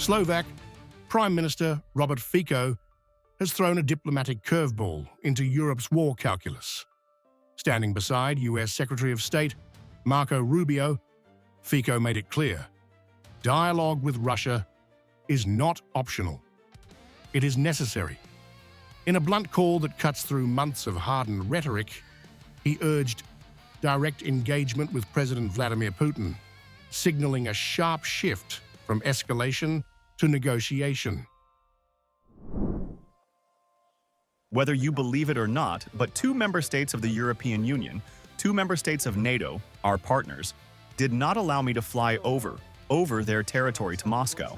Slovak Prime Minister Robert Fico has thrown a diplomatic curveball into Europe's war calculus. Standing beside US Secretary of State Marco Rubio, Fico made it clear: dialogue with Russia is not optional. It is necessary. In a blunt call that cuts through months of hardened rhetoric, he urged direct engagement with President Vladimir Putin, signaling a sharp shift from escalation to negotiation. Whether you believe it or not, but 2 member states of the European Union, 2 member states of NATO, our partners, did not allow me to fly over their territory to Moscow.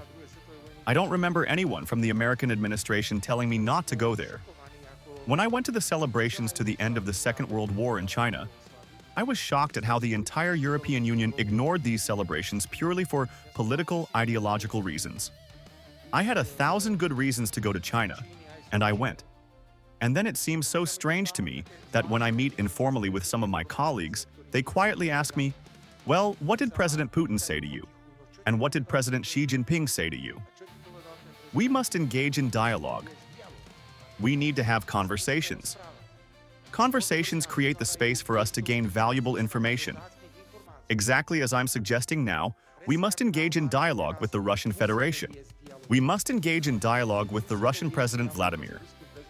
I don't remember anyone from the American administration telling me not to go there. When I went to the celebrations to the end of the Second World War in China, I was shocked at how the entire European Union ignored these celebrations purely for political, ideological reasons. I had 1,000 good reasons to go to China, and I went. And then it seems so strange to me that when I meet informally with some of my colleagues, they quietly ask me, "Well, what did President Putin say to you? And what did President Xi Jinping say to you?" We must engage in dialogue. We need to have conversations. Conversations create the space for us to gain valuable information. Exactly as I'm suggesting now, we must engage in dialogue with the Russian Federation. We must engage in dialogue with the Russian President Vladimir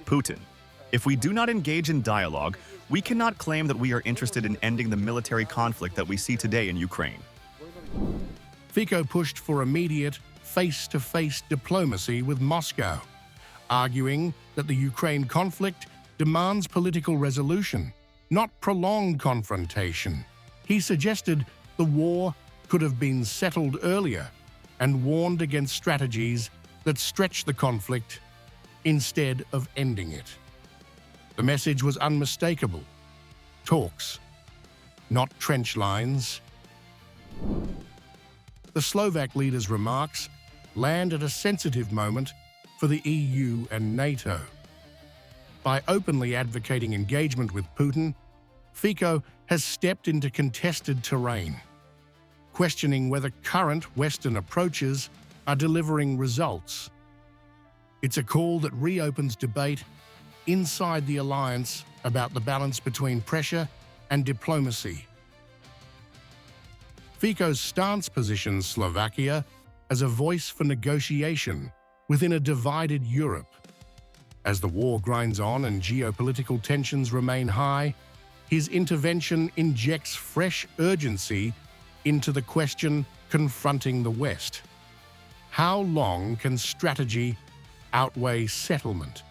Putin. If we do not engage in dialogue, we cannot claim that we are interested in ending the military conflict that we see today in Ukraine. Fico pushed for immediate, face-to-face diplomacy with Moscow, arguing that the Ukraine conflict demands political resolution, not prolonged confrontation. He suggested the war could have been settled earlier and warned against strategies that stretch the conflict instead of ending it. The message was unmistakable: talks, not trench lines. The Slovak leader's remarks land at a sensitive moment for the EU and NATO. By openly advocating engagement with Putin, Fico has stepped into contested terrain, questioning whether current Western approaches are delivering results. It's a call that reopens debate inside the alliance about the balance between pressure and diplomacy. Fico's stance positions Slovakia as a voice for negotiation within a divided Europe. As the war grinds on and geopolitical tensions remain high, his intervention injects fresh urgency into the question confronting the West: how long can strategy outweigh settlement?